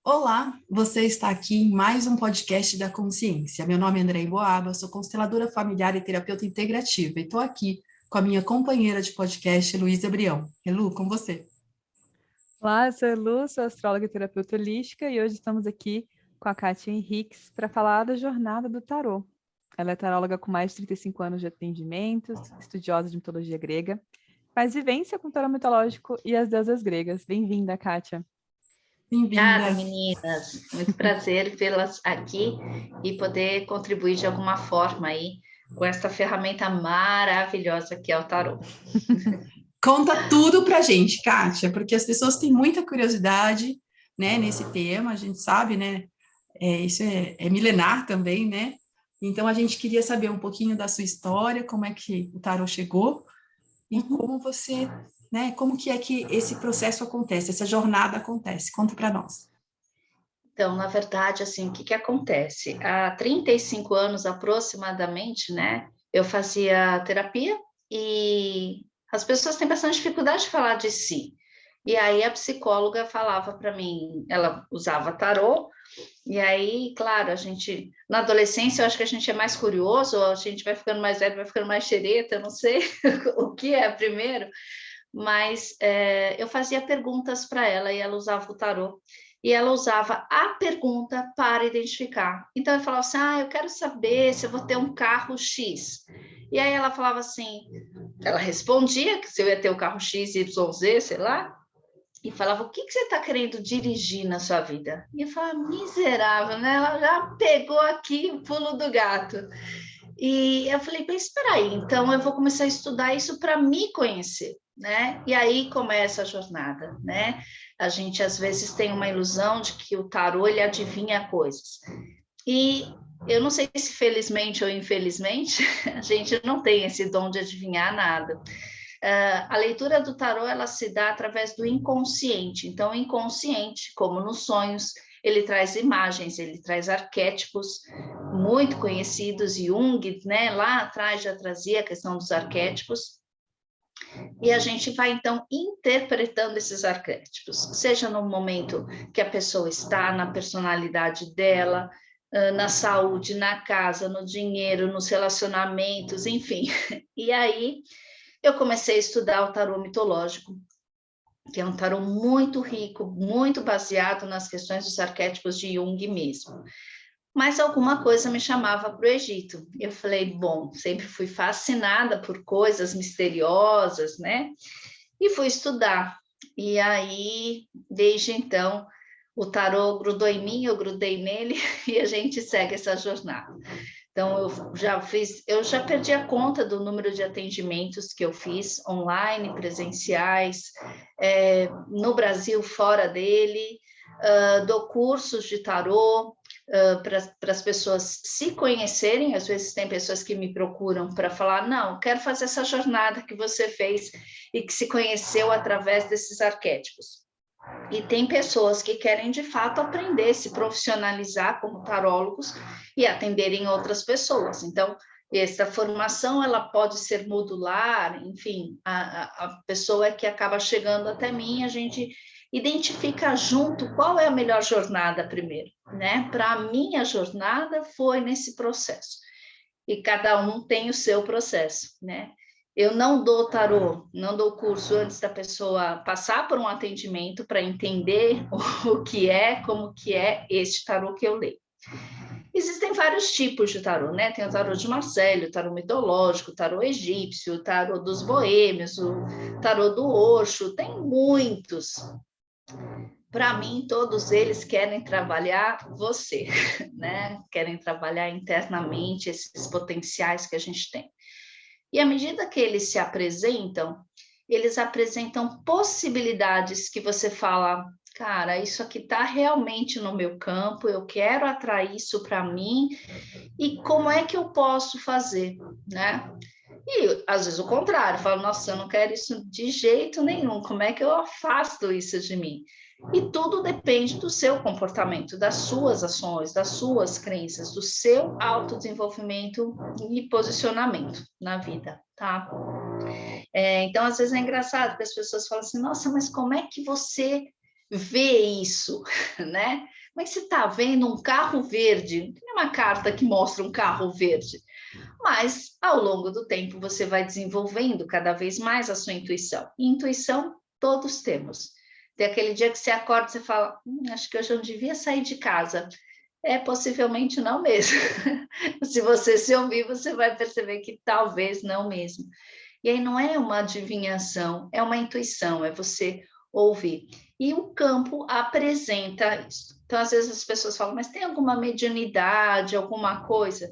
Olá, você está aqui em mais um podcast da Consciência. Meu nome é André Boaba, sou consteladora familiar e terapeuta integrativa e estou aqui com a minha companheira de podcast, Luísa Brião. Lu, com você. Olá, eu sou a Lu, sou astróloga e terapeuta holística e hoje estamos aqui com a Kátia Henriques para falar da jornada do tarô. Ela é taróloga com mais de 35 anos de atendimentos, estudiosa de mitologia grega, faz vivência com tarô mitológico e as deusas gregas. Bem-vinda, Kátia. Obrigada, Bem-vinda. meninas. Muito prazer vê-las aqui e poder contribuir de alguma forma aí com esta ferramenta maravilhosa que é o tarô. Conta tudo pra gente, Kátia, porque as pessoas têm muita curiosidade, né, nesse tema, a gente sabe, né, isso é milenar também, né, então a gente queria saber um pouquinho da sua história, como é que o tarô chegou e como você, né, como que é que esse processo acontece, essa jornada acontece, conta para nós. Então, na verdade, assim, o que acontece? Há 35 anos aproximadamente, né, eu fazia terapia e as pessoas têm bastante dificuldade de falar de si. E aí a psicóloga falava para mim, ela usava tarô. E aí, claro, a gente, na adolescência, eu acho que a gente é mais curioso, a gente vai ficando mais velho, vai ficando mais xereta, eu não sei o que é primeiro, mas eu fazia perguntas para ela e ela usava o tarô. E ela usava a pergunta para identificar. Então, eu falava assim, eu quero saber se eu vou ter um carro X. E aí ela falava assim, ela respondia que se eu ia ter o carro X, Y, Z, sei lá, e falava, o que você está querendo dirigir na sua vida? E eu falava, miserável, né? Ela já pegou aqui o pulo do gato. E eu falei, mas espera aí, então eu vou começar a estudar isso para me conhecer, né? E aí começa a jornada, né? A gente às vezes tem uma ilusão de que o tarô ele adivinha coisas. E eu não sei se felizmente ou infelizmente a gente não tem esse dom de adivinhar nada. A leitura do tarô ela se dá através do inconsciente. Então, o inconsciente, como nos sonhos, ele traz imagens, ele traz arquétipos muito conhecidos. Jung, né, lá atrás já trazia a questão dos arquétipos. E a gente vai, então, interpretando esses arquétipos, seja no momento que a pessoa está, na personalidade dela, na saúde, na casa, no dinheiro, nos relacionamentos, enfim. E aí eu comecei a estudar o tarô mitológico, que é um tarô muito rico, muito baseado nas questões dos arquétipos de Jung mesmo. Mas alguma coisa me chamava para o Egito. Eu falei, bom, sempre fui fascinada por coisas misteriosas, né? E fui estudar. E aí, desde então, o tarô grudou em mim, eu grudei nele, e a gente segue essa jornada. Então, eu já perdi a conta do número de atendimentos que eu fiz online, presenciais, no Brasil, fora dele, dou cursos de tarô para as pessoas se conhecerem. Às vezes tem pessoas que me procuram para falar, não, quero fazer essa jornada que você fez e que se conheceu através desses arquétipos. E tem pessoas que querem, de fato, aprender, se profissionalizar como tarólogos e atenderem outras pessoas. Então, essa formação, ela pode ser modular, enfim, a pessoa que acaba chegando até mim, a gente identifica junto qual é a melhor jornada primeiro, né? Para a minha jornada foi nesse processo. E cada um tem o seu processo, né? Eu não dou tarô, não dou curso antes da pessoa passar por um atendimento para entender o que é, como que é este tarô que eu leio. Existem vários tipos de tarô, né? Tem o tarô de Marcelo, o tarô mitológico, o tarô egípcio, o tarô dos boêmios, o tarô do Osho, tem muitos. Para mim, todos eles querem trabalhar você, né? Querem trabalhar internamente esses potenciais que a gente tem. E à medida que eles se apresentam, eles apresentam possibilidades que você fala, cara, isso aqui está realmente no meu campo, eu quero atrair isso para mim, e como é que eu posso fazer, né? E às vezes o contrário, eu falo, nossa, eu não quero isso de jeito nenhum, como é que eu afasto isso de mim? E tudo depende do seu comportamento, das suas ações, das suas crenças, do seu autodesenvolvimento e posicionamento na vida, tá? Então, às vezes é engraçado que as pessoas falam assim, nossa, mas como é que você vê isso, né? Como é que você está vendo um carro verde? Tem uma carta que mostra um carro verde, mas ao longo do tempo você vai desenvolvendo cada vez mais a sua intuição. E intuição todos temos. Tem aquele dia que você acorda e você fala, acho que hoje eu não devia sair de casa. É, possivelmente não mesmo. Se você se ouvir, você vai perceber que talvez não mesmo. E aí não é uma adivinhação, é uma intuição, é você ouvir. E o campo apresenta isso. Então, às vezes as pessoas falam, mas tem alguma mediunidade, alguma coisa?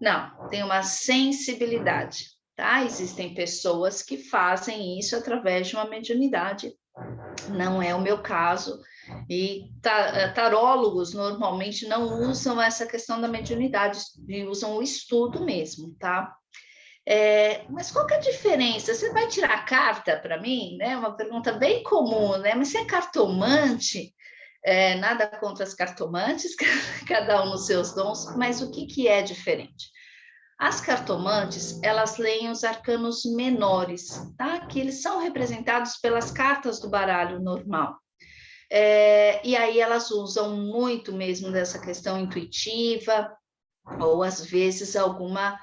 Não, tem uma sensibilidade, tá? Existem pessoas que fazem isso através de uma mediunidade. Não é o meu caso. E tarólogos normalmente não usam essa questão da mediunidade, usam o estudo mesmo, tá? Mas qual que é a diferença? Você vai tirar carta para mim? Né? Uma pergunta bem comum, né? Mas você é cartomante? Nada contra as cartomantes, cada um nos seus dons, mas o que é diferente? As cartomantes, elas leem os arcanos menores, tá? Que eles são representados pelas cartas do baralho normal. E aí elas usam muito mesmo dessa questão intuitiva, ou às vezes alguma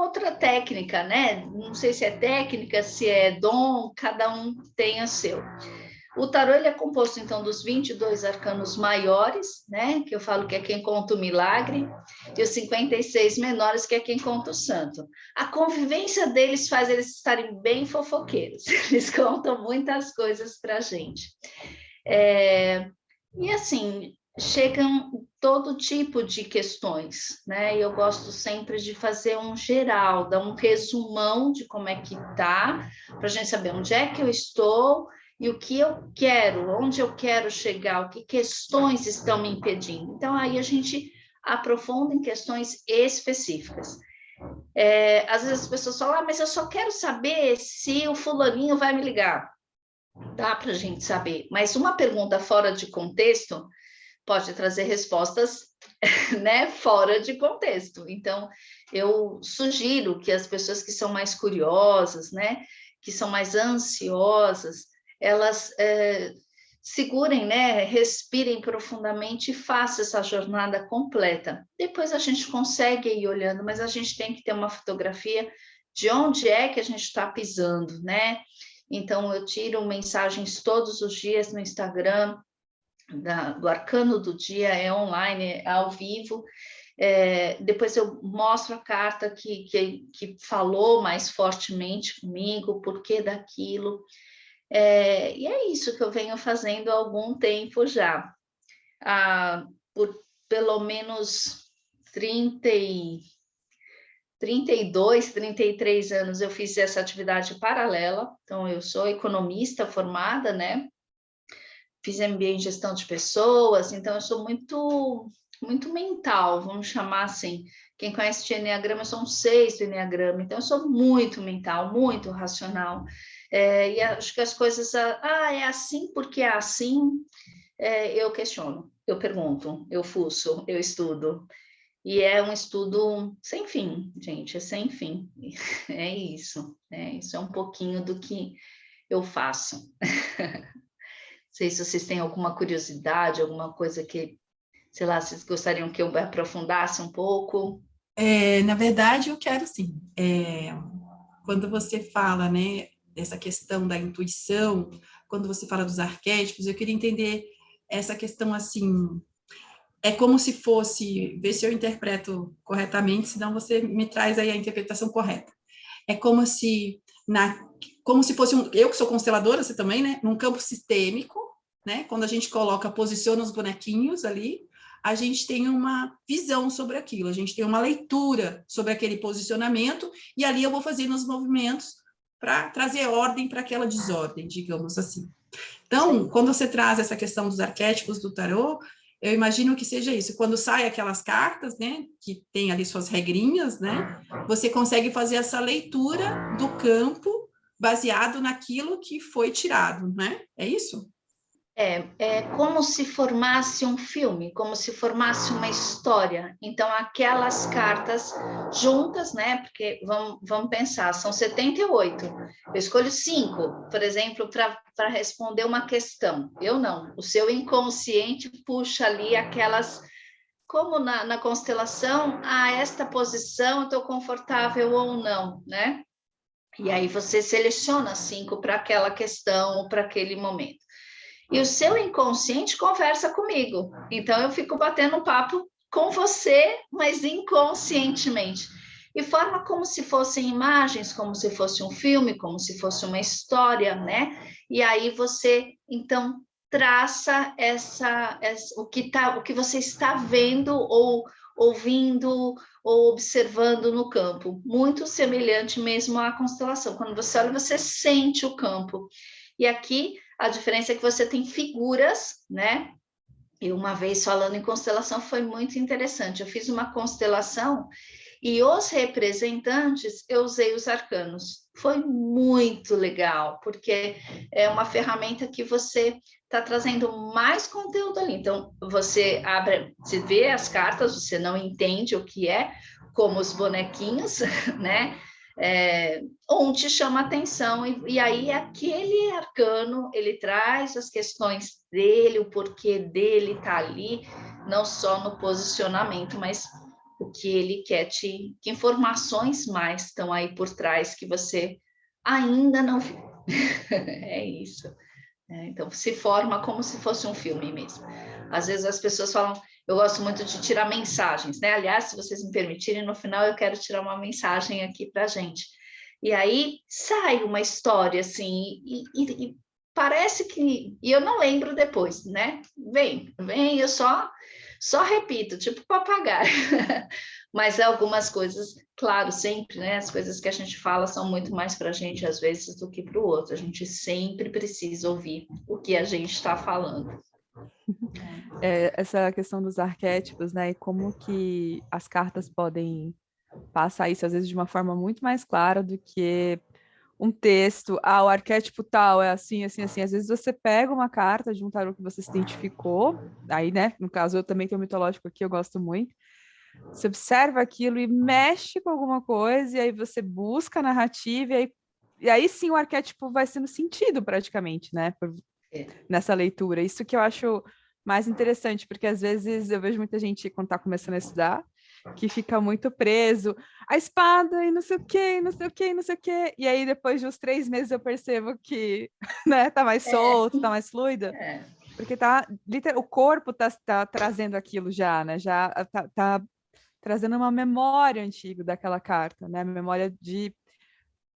outra técnica, né? Não sei se é técnica, se é dom, cada um tem o seu. O tarô ele é composto, então, dos 22 arcanos maiores, né? Que eu falo que é quem conta o milagre, e os 56 menores, que é quem conta o santo. A convivência deles faz eles estarem bem fofoqueiros. Eles contam muitas coisas para a gente. E, assim, chegam todo tipo de questões, né? E eu gosto sempre de fazer um geral, dar um resumão de como é que tá, para a gente saber onde é que eu estou e o que eu quero, onde eu quero chegar, o que questões estão me impedindo. Então, aí a gente aprofunda em questões específicas. Às vezes as pessoas falam, mas eu só quero saber se o fulaninho vai me ligar. Dá para a gente saber, mas uma pergunta fora de contexto pode trazer respostas, né, fora de contexto. Então, eu sugiro que as pessoas que são mais curiosas, né, que são mais ansiosas, elas segurem, né, respirem profundamente e façam essa jornada completa. Depois a gente consegue ir olhando, mas a gente tem que ter uma fotografia de onde é que a gente está pisando, né? Então, eu tiro mensagens todos os dias no Instagram, do Arcano do Dia, é online, é ao vivo. Depois eu mostro a carta que falou mais fortemente comigo, o porquê daquilo. E é isso que eu venho fazendo há algum tempo já. Por pelo menos 32, 33 anos eu fiz essa atividade paralela. Então, eu sou economista formada, né? Fiz MBA em gestão de pessoas, então eu sou muito mental, vamos chamar assim. Quem conhece de Enneagrama, eu sou um 6 do Enneagrama, então eu sou muito mental, muito racional. E acho que as coisas, é assim porque é assim, eu questiono, eu pergunto, eu fuço, eu estudo. E é um estudo sem fim, gente, é sem fim. É isso, isso é um pouquinho do que eu faço. Não sei se vocês têm alguma curiosidade, alguma coisa que, sei lá, vocês gostariam que eu aprofundasse um pouco? Na verdade, eu quero sim. Quando você fala, né, dessa questão da intuição, quando você fala dos arquétipos, eu queria entender essa questão assim. É como se fosse, ver se eu interpreto corretamente, senão você me traz aí a interpretação correta. É como se fosse eu que sou consteladora, você também, né? Num campo sistêmico, né? Quando a gente posiciona os bonequinhos ali, a gente tem uma visão sobre aquilo, a gente tem uma leitura sobre aquele posicionamento, e ali eu vou fazendo os movimentos para trazer ordem para aquela desordem, digamos assim. Então, quando você traz essa questão dos arquétipos do tarô, eu imagino que seja isso. Quando saem aquelas cartas, né, que tem ali suas regrinhas, né, você consegue fazer essa leitura do campo baseado naquilo que foi tirado, né? É isso? É como se formasse um filme, como se formasse uma história. Então, aquelas cartas juntas, né? Porque vamos pensar, são 78. Eu escolho 5, por exemplo, para responder uma questão. Eu não. O seu inconsciente puxa ali aquelas. Como na constelação, esta posição eu estou confortável ou não, né? E aí você seleciona 5 para aquela questão ou para aquele momento. E o seu inconsciente conversa comigo. Então, eu fico batendo um papo com você, mas inconscientemente. E forma como se fossem imagens, como se fosse um filme, como se fosse uma história, né? E aí você, então, traça o que você está vendo ou ouvindo ou observando no campo. Muito semelhante mesmo à constelação. Quando você olha, você sente o campo. E aqui a diferença é que você tem figuras, né? E uma vez falando em constelação foi muito interessante. Eu fiz uma constelação e os representantes eu usei os arcanos. Foi muito legal, porque é uma ferramenta que você está trazendo mais conteúdo ali. Então, você abre, você vê as cartas, você não entende o que é, como os bonequinhos, né? Um te chama atenção, e aí aquele arcano, ele traz as questões dele, o porquê dele tá ali, não só no posicionamento, mas o que ele quer que informações mais estão aí por trás que você ainda não viu. É isso. Então, se forma como se fosse um filme mesmo. Às vezes as pessoas falam, eu gosto muito de tirar mensagens, né? Aliás, se vocês me permitirem, no final eu quero tirar uma mensagem aqui para a gente. E aí sai uma história assim, e parece que. E eu não lembro depois, né? Vem, eu só repito, tipo papagaio. Mas algumas coisas, claro, sempre, né? As coisas que a gente fala são muito mais para a gente, às vezes, do que para o outro. A gente sempre precisa ouvir o que a gente está falando. Essa questão dos arquétipos, né? E como que as cartas podem passar isso, às vezes, de uma forma muito mais clara do que um texto. O arquétipo tal é assim, assim, assim. Às vezes você pega uma carta de um tarô que você se identificou, aí, né? No caso, eu também tenho um mitológico aqui, eu gosto muito. Você observa aquilo e mexe com alguma coisa, e aí você busca a narrativa, e aí sim o arquétipo vai sendo sentido praticamente, né? Nessa leitura. Isso que eu acho mais interessante, porque às vezes eu vejo muita gente, quando está começando a estudar, que fica muito preso, a espada e não sei o quê, não sei o quê, não sei o quê. E aí, depois de uns 3 meses, eu percebo que, né, tá mais solto, tá mais fluida. Porque o corpo tá trazendo aquilo já, né? Já tá trazendo uma memória antiga daquela carta, né? Memória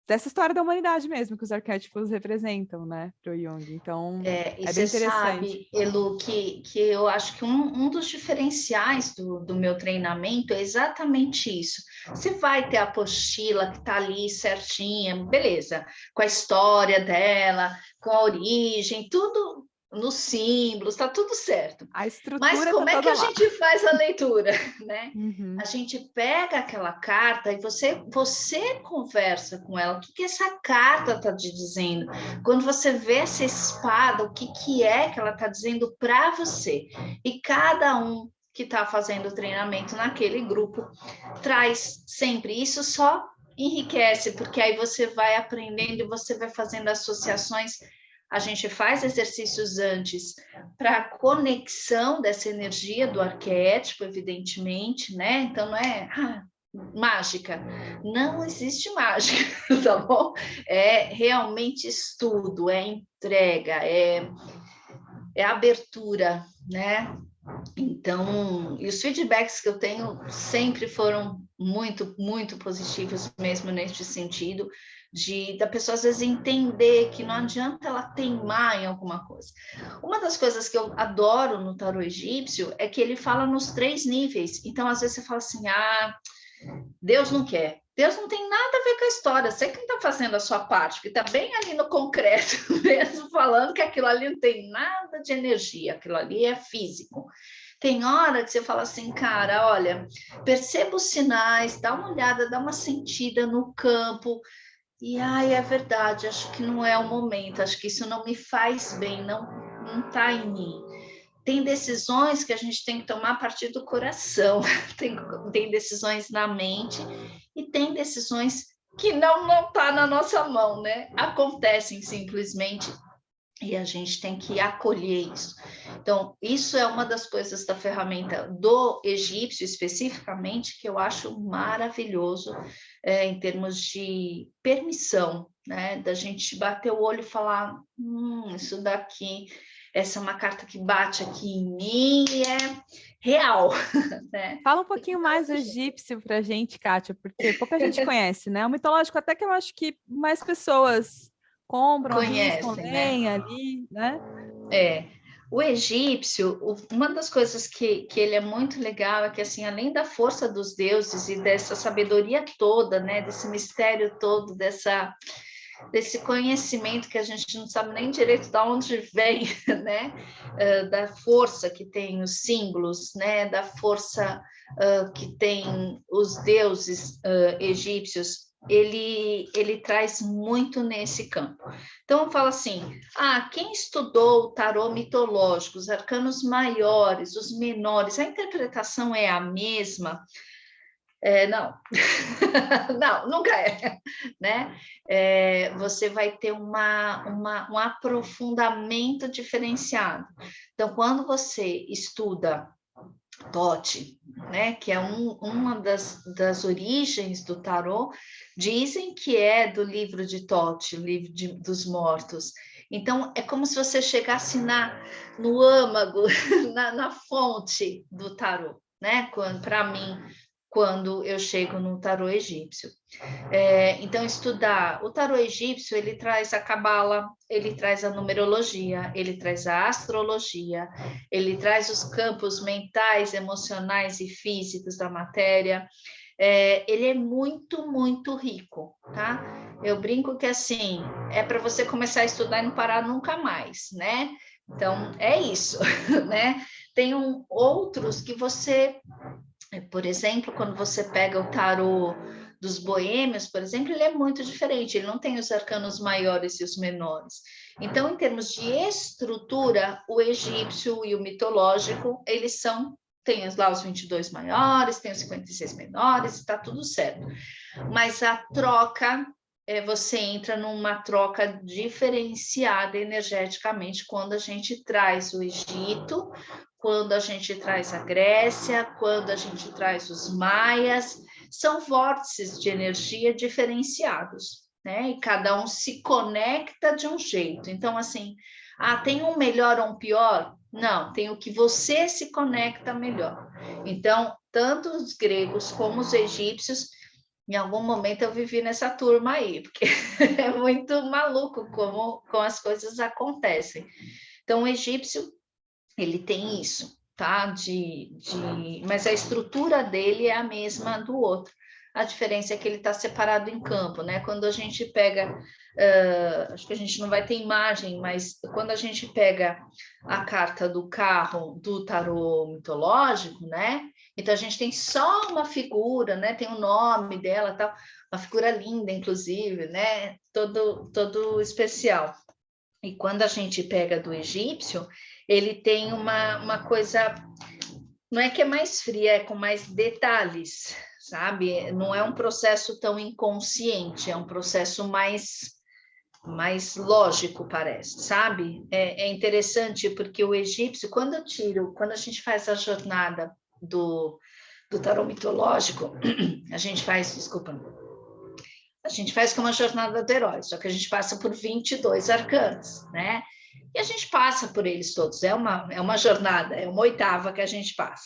dessa história da humanidade mesmo, que os arquétipos representam, né, para o Jung. Então, E é você bem interessante. sabe, Elu, que eu acho que um dos diferenciais do meu treinamento é exatamente isso. Você vai ter a apostila que está ali certinha, beleza, com a história dela, com a origem, tudo nos símbolos, está tudo certo. A estrutura Mas como tá é que toda a lá. gente faz a leitura, né? Uhum. A gente pega aquela carta e você conversa com ela. O que essa carta está te dizendo? Quando você vê essa espada, o que é que ela está dizendo para você? E cada um que está fazendo o treinamento naquele grupo traz sempre. Isso só enriquece, porque aí você vai aprendendo e você vai fazendo associações. A gente faz exercícios antes para a conexão dessa energia do arquétipo, evidentemente, né? Então, não é mágica. Não existe mágica, tá bom? É realmente estudo, é entrega, é abertura, né? Então, e os feedbacks que eu tenho sempre foram muito, muito positivos mesmo neste sentido, da pessoa às vezes entender que não adianta ela teimar em alguma coisa. Uma das coisas que eu adoro no tarô egípcio é que ele fala nos 3 níveis. Então, às vezes você fala assim, Deus não quer. Deus não tem nada a ver com a história. Você que está fazendo a sua parte, que está bem ali no concreto mesmo, falando que aquilo ali não tem nada de energia, aquilo ali é físico. Tem hora que você fala assim, cara, olha, perceba os sinais, dá uma olhada, dá uma sentida no campo. E, é verdade, acho que não é o momento, acho que isso não me faz bem, não está em mim. Tem decisões que a gente tem que tomar a partir do coração, tem decisões na mente e tem decisões que não está na nossa mão, né? Acontecem simplesmente e a gente tem que acolher isso. Então, isso é uma das coisas da ferramenta do egípcio, especificamente, que eu acho maravilhoso em termos de permissão, né? Da gente bater o olho e falar, isso daqui, essa é uma carta que bate aqui em mim e é real, né? Fala um pouquinho mais do egípcio para a gente, Kátia, porque pouca gente conhece, né? O mitológico até que eu acho que mais pessoas compram, arriscam, leem ali, né? O egípcio, uma das coisas que ele é muito legal é que, assim, além da força dos deuses e dessa sabedoria toda, né, desse mistério todo, desse conhecimento que a gente não sabe nem direito de onde vem, né, da força que tem os símbolos, né, da força que tem os deuses egípcios, ele traz muito nesse campo. Então, fala assim, quem estudou o tarô mitológico, os arcanos maiores, os menores, a interpretação é a mesma? Não, não, nunca é, né? Você vai ter um aprofundamento diferenciado. Então, quando você estuda Tote, né, que é uma das origens do tarô, dizem que é do livro de Tote, o livro dos mortos. Então, é como se você chegasse no âmago, na fonte do tarô, né? Para mim, quando eu chego no tarô egípcio. Então, estudar o tarô egípcio, ele traz a cabala, ele traz a numerologia, ele traz a astrologia, ele traz os campos mentais, emocionais e físicos da matéria. Ele é muito, muito rico, tá? Eu brinco que, assim, é para você começar a estudar e não parar nunca mais, né? Então, é isso, né? Tem outros que você... Por exemplo, quando você pega o tarô dos boêmios, por exemplo, ele é muito diferente, ele não tem os arcanos maiores e os menores. Então, em termos de estrutura, o egípcio e o mitológico, eles tem lá os 22 maiores, tem os 56 menores, está tudo certo. Mas a troca, você entra numa troca diferenciada energeticamente quando a gente traz o Egito, quando a gente traz a Grécia, quando a gente traz os maias, são vórtices de energia diferenciados, né? E cada um se conecta de um jeito. Então, assim, tem um melhor ou um pior? Não, tem o que você se conecta melhor. Então, tanto os gregos como os egípcios, em algum momento eu vivi nessa turma aí, porque é muito maluco como as coisas acontecem. Então, o egípcio, ele tem isso, tá? Mas a estrutura dele é a mesma do outro. A diferença é que ele está separado em campo, né? Quando a gente pega, acho que a gente não vai ter imagem, mas quando a gente pega a carta do carro do tarô mitológico, né? Então a gente tem só uma figura, né? Tem o nome dela, tal, uma figura linda, inclusive, né? Todo especial. E quando a gente pega do egípcio, ele tem uma coisa, não é que é mais fria, é com mais detalhes, sabe? Não é um processo tão inconsciente, é um processo mais lógico, parece, sabe? É interessante porque o egípcio, quando a gente faz a jornada do tarô mitológico, a gente faz como a jornada do herói, só que a gente passa por 22 arcanos, né? E a gente passa por eles todos, é uma jornada, é uma oitava que a gente passa.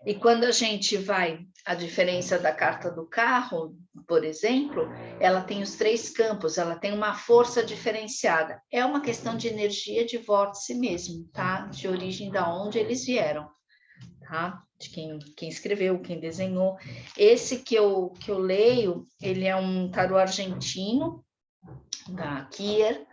E quando a gente vai, a diferença da carta do carro, por exemplo, ela tem os 3 campos, ela tem uma força diferenciada. É uma questão de energia de vórtice mesmo, tá? De origem da onde eles vieram, tá? De quem escreveu, quem desenhou. Esse que eu leio, ele é um tarô argentino, da Kier,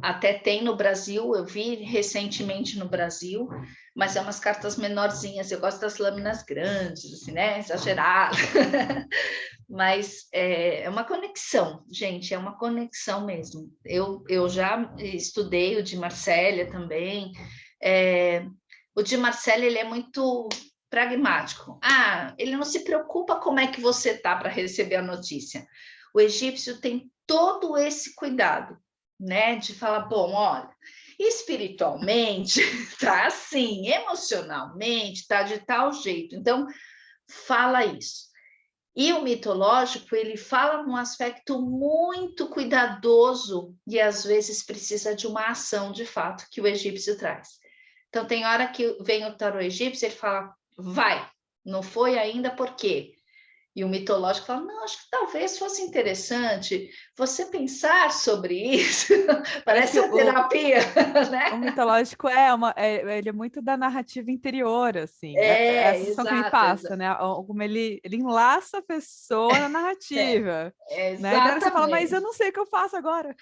até tem no Brasil, eu vi recentemente no Brasil, mas é umas cartas menorzinhas, eu gosto das lâminas grandes, assim, né? Exagerado. Mas é uma conexão, gente, é uma conexão mesmo. Eu já estudei o de Marsella também. O de Marsella, ele é muito pragmático. Ele não se preocupa como é que você está para receber a notícia. O egípcio tem todo esse cuidado, né? De falar, bom, olha, espiritualmente tá assim, emocionalmente tá de tal jeito. Então, fala isso. E o mitológico, ele fala num aspecto muito cuidadoso e às vezes precisa de uma ação de fato que o egípcio traz. Então, tem hora que vem o tarô egípcio, ele fala, vai, não foi ainda, por quê? E o mitológico fala, não, acho que talvez fosse interessante você pensar sobre isso. Parece a terapia, né? O mitológico ele é muito da narrativa interior, assim. É a sensação que me Exato, passa, né? Como ele enlaça a pessoa na narrativa. Né? Então você fala, mas eu não sei o que eu faço agora.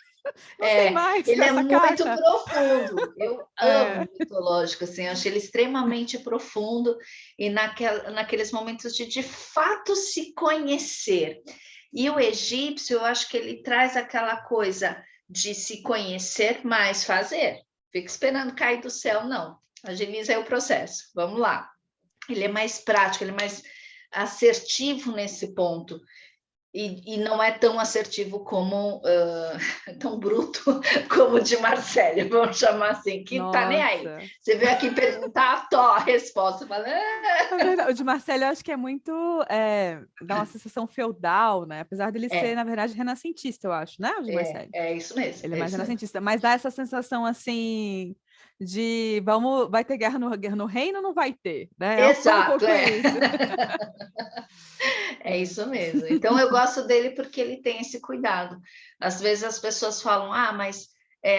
Não sei mais ele com é essa muito carta. profundo. Eu amo o mitológico, assim, acho ele extremamente profundo e naqueles momentos de fato se conhecer. E o egípcio, eu acho que ele traz aquela coisa de se conhecer, mas fazer. Fica esperando cair do céu, não. Agiliza aí o processo. Vamos lá. Ele é mais prático, ele é mais assertivo nesse ponto. E não é tão assertivo como, tão bruto como o de Marsella, vamos chamar assim, que tá nem aí. Você veio aqui perguntar, a resposta. Fala, O de Marsella eu acho que é muito, dá uma sensação feudal, né? Apesar dele ser, na verdade, renascentista, eu acho, né? O de Marsella. É isso mesmo. Ele é mais renascentista, mas dá essa sensação, assim, de vai ter guerra no reino ou não vai ter, né? Exato, um pouco isso. É isso mesmo. Então, eu gosto dele porque ele tem esse cuidado. Às vezes as pessoas falam, mas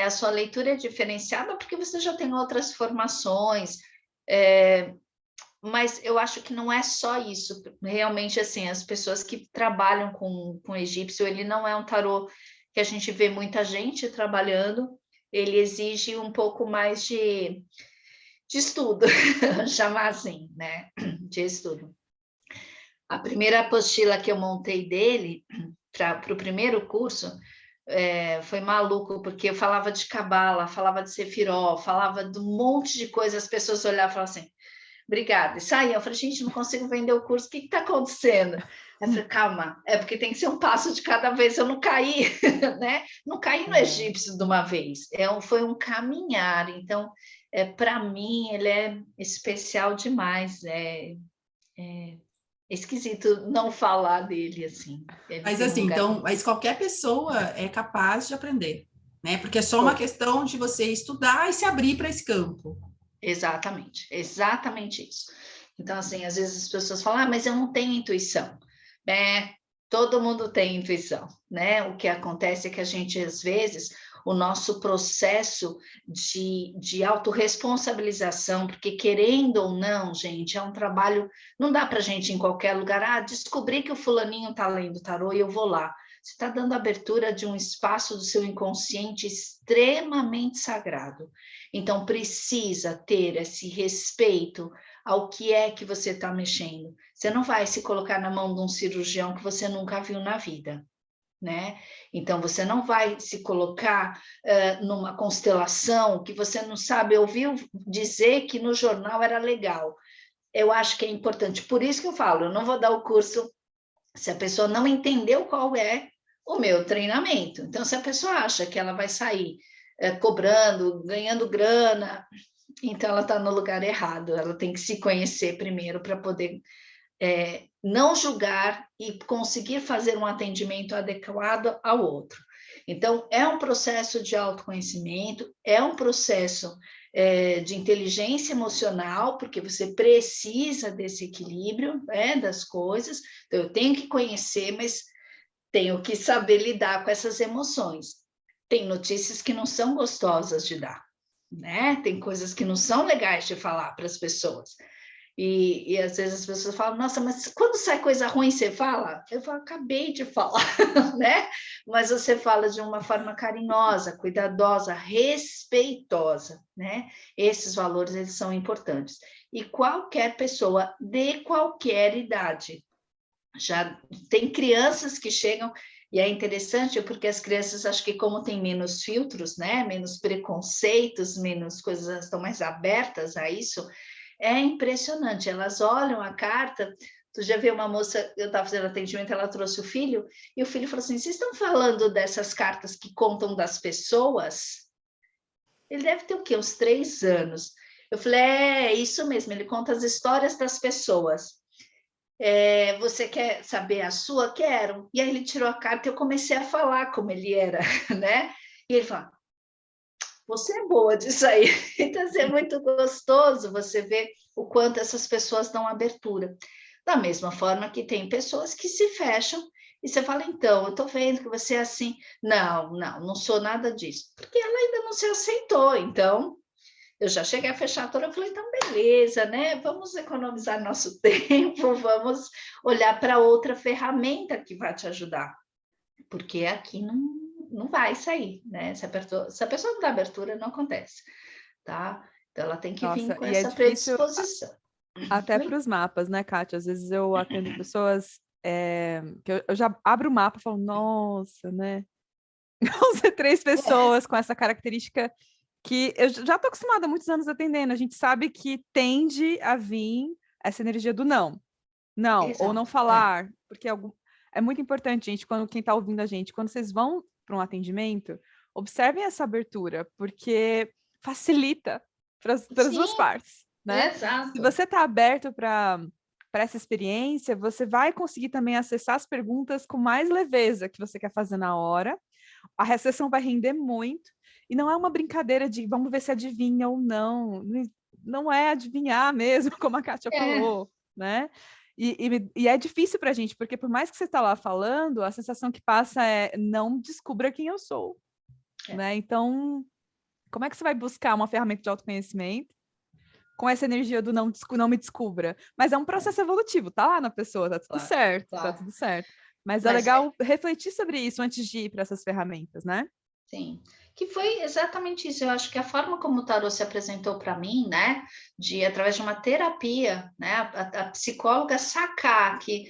a sua leitura é diferenciada porque você já tem outras formações. Mas eu acho que não é só isso. Realmente, assim, as pessoas que trabalham com egípcio, ele não é um tarô que a gente vê muita gente trabalhando, ele exige um pouco mais de estudo, chamar assim, né? De estudo. A primeira apostila que eu montei dele, para o primeiro curso, foi maluco, porque eu falava de cabala, falava de sefiró, falava de um monte de coisa, as pessoas olhavam e falavam assim, obrigada, e saíam. Eu falei, gente, não consigo vender o curso, o que está acontecendo? Eu falei, calma, é porque tem que ser um passo de cada vez, eu não caí, né? Não caí no egípcio de uma vez, foi um caminhar, então, para mim, ele é especial demais, é esquisito não falar dele, assim. Mas assim, então, mas qualquer pessoa é capaz de aprender, né? Porque é só uma questão de você estudar e se abrir para esse campo. Exatamente, exatamente isso. Então, assim, às vezes as pessoas falam, mas eu não tenho intuição. Todo mundo tem intuição, né? O que acontece é que a gente, às vezes, o nosso processo de autorresponsabilização, porque querendo ou não, gente, é um trabalho, não dá para a gente em qualquer lugar, descobri que o fulaninho está lendo tarô e eu vou lá. Você está dando abertura de um espaço do seu inconsciente extremamente sagrado. Então, precisa ter esse respeito ao que é que você está mexendo. Você não vai se colocar na mão de um cirurgião que você nunca viu na vida, né? Então, você não vai se colocar numa constelação que você não sabe, ouviu dizer que no jornal era legal. Eu acho que é importante. Por isso que eu falo, eu não vou dar o curso se a pessoa não entendeu qual é o meu treinamento. Então, se a pessoa acha que ela vai sair cobrando, ganhando grana, então ela está no lugar errado. Ela tem que se conhecer primeiro para poder não julgar e conseguir fazer um atendimento adequado ao outro. Então, é um processo de autoconhecimento, é um processo de inteligência emocional, porque você precisa desse equilíbrio, né, das coisas. Então, eu tenho que conhecer, mas tenho que saber lidar com essas emoções. Tem notícias que não são gostosas de dar, né? Tem coisas que não são legais de falar para as pessoas. E às vezes as pessoas falam, nossa, mas quando sai coisa ruim, você fala? Eu falo, acabei de falar, né? Mas você fala de uma forma carinhosa, cuidadosa, respeitosa, né? Esses valores, eles são importantes. E qualquer pessoa, de qualquer idade, já tem crianças que chegam, e é interessante porque as crianças, acho que como tem menos filtros, né? Menos preconceitos, menos coisas, estão mais abertas a isso, é impressionante, elas olham a carta. Tu já viu uma moça, eu estava fazendo atendimento, ela trouxe o filho, e o filho falou assim, vocês estão falando dessas cartas que contam das pessoas? Ele deve ter o quê? Uns 3 anos. Eu falei, é isso mesmo, ele conta as histórias das pessoas. Você quer saber a sua? Quero. E aí ele tirou a carta e eu comecei a falar como ele era, né? E ele falou, você é boa disso aí. Então, assim, é muito gostoso você ver o quanto essas pessoas dão abertura. Da mesma forma que tem pessoas que se fecham e você fala, então, eu estou vendo que você é assim. Não, não sou nada disso. Porque ela ainda não se aceitou. Então, eu já cheguei a fechar a toda, eu falei, então, beleza, né? Vamos economizar nosso tempo, vamos olhar para outra ferramenta que vai te ajudar. Porque aqui não vai sair, né? Se a pessoa não dá abertura, não acontece, tá? Então, ela tem que vir Nossa, com e é essa difícil predisposição. até para os mapas, né, Kátia? Às vezes eu atendo pessoas que eu já abro o mapa e falo, nossa, né? Vão ser 3 pessoas com essa característica que eu já estou acostumada há muitos anos atendendo. A gente sabe que tende a vir essa energia do não. Não, ou não Exato. falar, porque é muito importante, gente, quando quem está ouvindo a gente, quando vocês vão para um atendimento, observem essa abertura, porque facilita para as duas Sim, partes, né? Se exato. você está aberto para essa experiência, você vai conseguir também acessar as perguntas com mais leveza que você quer fazer na hora. A recepção vai render muito, e não é uma brincadeira de vamos ver se adivinha ou não. Não é adivinhar mesmo, como a Kátia falou, né? E é difícil para a gente, porque por mais que você está lá falando, a sensação que passa é não descubra quem eu sou, né? Então, como é que você vai buscar uma ferramenta de autoconhecimento com essa energia do não me descubra? Mas é um processo evolutivo, tá lá na pessoa, tá tudo Claro, certo, tá claro. tudo certo. Mas é Mas legal refletir sobre isso antes de ir para essas ferramentas, né? sim, que foi exatamente isso. Eu acho que a forma como o tarô se apresentou para mim, né, de através de uma terapia, né, a psicóloga sacar que,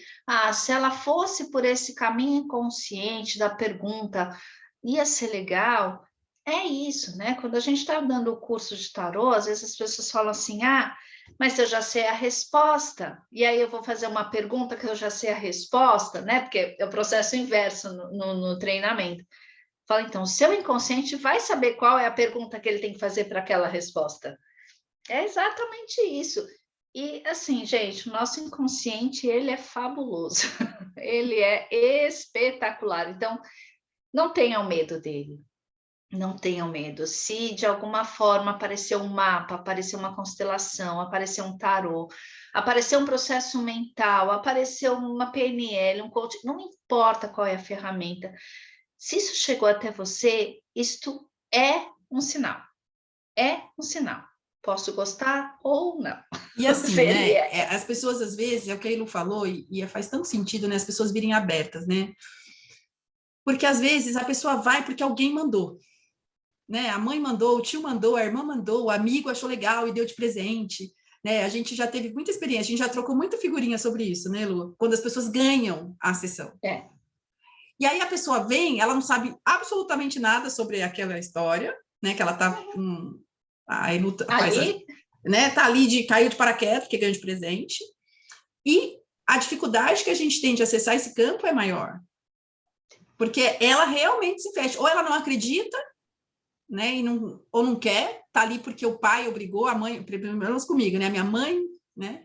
se ela fosse por esse caminho inconsciente da pergunta, ia ser legal. É isso, né? Quando a gente está dando o curso de tarô, às vezes as pessoas falam assim, mas eu já sei a resposta, e aí eu vou fazer uma pergunta que eu já sei a resposta, né? Porque é o processo inverso no treinamento. Fala, então, o seu inconsciente vai saber qual é a pergunta que ele tem que fazer para aquela resposta. É exatamente isso. E, assim, gente, o nosso inconsciente, ele é fabuloso. Ele é espetacular. Então, não tenham medo dele. Não tenham medo. Se, de alguma forma, aparecer um mapa, aparecer uma constelação, aparecer um tarô, aparecer um processo mental, aparecer uma PNL, um coach, não importa qual é a ferramenta, se isso chegou até você, isto é um sinal. É um sinal. Posso gostar ou não. E assim, Ele né? é. As pessoas, às vezes, é o que a Ilu falou, e faz tanto sentido, né? As pessoas virem abertas, né? Porque às vezes a pessoa vai porque alguém mandou, né? A mãe mandou, o tio mandou, a irmã mandou, o amigo achou legal e deu de presente, né? A gente já teve muita experiência, a gente já trocou muita figurinha sobre isso, né, Lu? Quando as pessoas ganham a sessão. É. E aí a pessoa vem, ela não sabe absolutamente nada sobre aquela história, né? Que ela tá a Ilu faz, né? Tá ali caiu de paraquedas, porque ganhou de presente. E a dificuldade que a gente tem de acessar esse campo é maior. Porque ela realmente se fecha. Ou ela não acredita, né? Ou não quer, tá ali porque o pai obrigou, a mãe, pelo menos comigo, né? Minha mãe, né?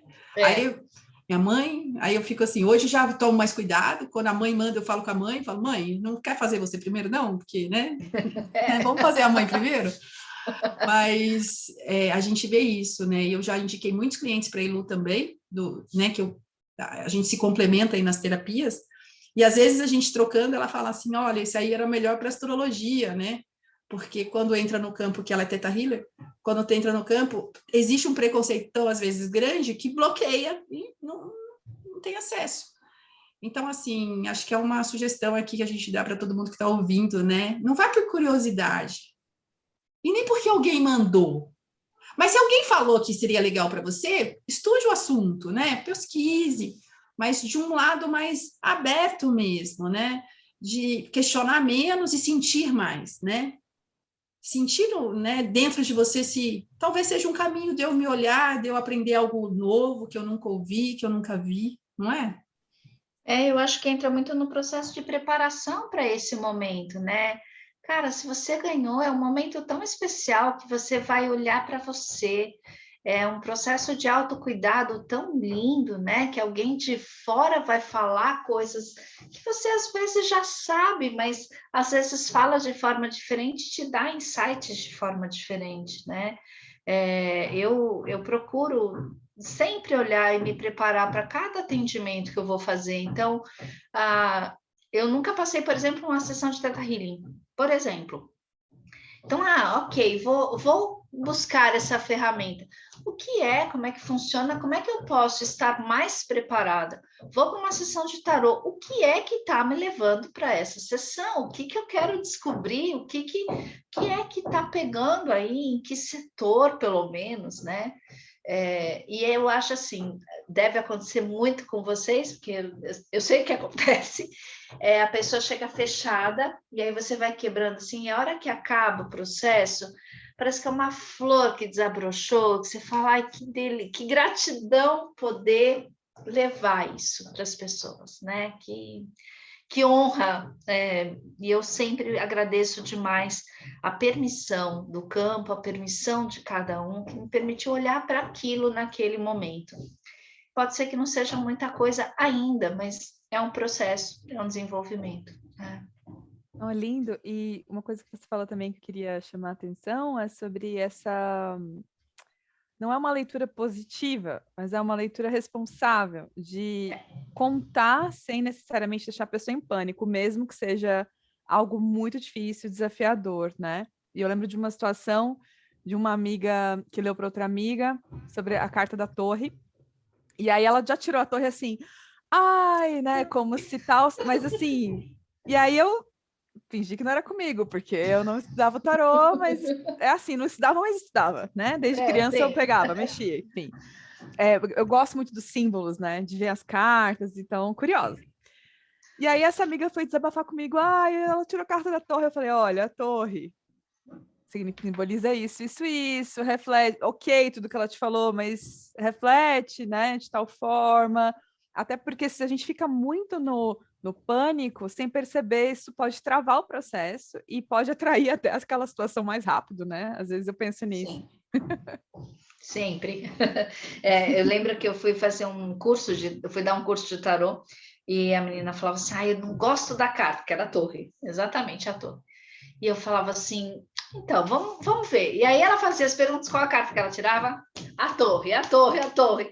Aí eu fico assim, hoje já tomo mais cuidado, quando a mãe manda, eu falo com a mãe, falo, mãe, não quer fazer você primeiro, não? Porque, né? Vamos fazer a mãe primeiro? Mas a gente vê isso, né? Eu já indiquei muitos clientes para a Ilu também, né? Que a gente se complementa aí nas terapias, e às vezes a gente trocando, ela fala assim, olha, esse aí era melhor para astrologia, né? porque quando entra no campo que ela é Theta Healer, quando tu entra no campo, existe um preconceito, às vezes, grande, que bloqueia e não tem acesso. Então, assim, acho que é uma sugestão aqui que a gente dá para todo mundo que está ouvindo, né? Não vai por curiosidade. E nem porque alguém mandou. Mas se alguém falou que seria legal para você, estude o assunto, né? Pesquise, mas de um lado mais aberto mesmo, né? De questionar menos e sentir mais, né? Sentindo, né, dentro de você se talvez seja um caminho de eu me olhar, de eu aprender algo novo que eu nunca ouvi, que eu nunca vi, não é? Eu acho que entra muito no processo de preparação para esse momento, né? Cara, se você ganhou, é um momento tão especial que você vai olhar para você. É um processo de autocuidado tão lindo, né? Que alguém de fora vai falar coisas que você às vezes já sabe, mas às vezes fala de forma diferente, te dá insights de forma diferente, né? Eu procuro sempre olhar e me preparar para cada atendimento que eu vou fazer. Então, eu nunca passei, por exemplo, uma sessão de Theta Healing, por exemplo. Então, ok, vou buscar essa ferramenta. O que é? Como é que funciona? Como é que eu posso estar mais preparada? Vou para uma sessão de tarô. O que é que está me levando para essa sessão? O que eu quero descobrir? O que é que está pegando aí? Em que setor, pelo menos, né? E eu acho assim, deve acontecer muito com vocês, porque eu sei que acontece, a pessoa chega fechada, e aí você vai quebrando assim, e a hora que acaba o processo, parece que é uma flor que desabrochou, que você fala, ai, que gratidão poder levar isso para as pessoas, né? Que honra, e eu sempre agradeço demais a permissão do campo, a permissão de cada um, que me permitiu olhar para aquilo naquele momento. Pode ser que não seja muita coisa ainda, mas é um processo, é um desenvolvimento. Né? Oh, lindo. E uma coisa que você falou também que eu queria chamar a atenção é sobre essa... Não é uma leitura positiva, mas é uma leitura responsável de contar sem necessariamente deixar a pessoa em pânico, mesmo que seja algo muito difícil, desafiador, né? E eu lembro de uma situação de uma amiga que leu para outra amiga sobre a carta da torre, e aí ela já tirou a torre assim, ai, né, como se tal, mas assim, e aí eu fingi que não era comigo, porque eu não estudava tarô, mas é assim, não estudava, mas estudava, né? Desde criança eu pegava, mexia, enfim. Eu gosto muito dos símbolos, né? De ver as cartas, então, curiosa. E aí essa amiga foi desabafar comigo, ela tirou a carta da torre. Eu falei, olha, a torre simboliza isso, reflete, ok, tudo que ela te falou, mas reflete, né, de tal forma, até porque se a gente fica muito no pânico, sem perceber, isso pode travar o processo e pode atrair até aquela situação mais rápido, né? Às vezes eu penso nisso. Sim. Sempre. Eu lembro que eu fui fazer eu fui dar um curso de tarô e a menina falava assim, eu não gosto da carta, que era a torre, exatamente a torre. E eu falava assim, então, vamos ver. E aí ela fazia as perguntas, qual a carta que ela tirava? A torre, a torre, a torre.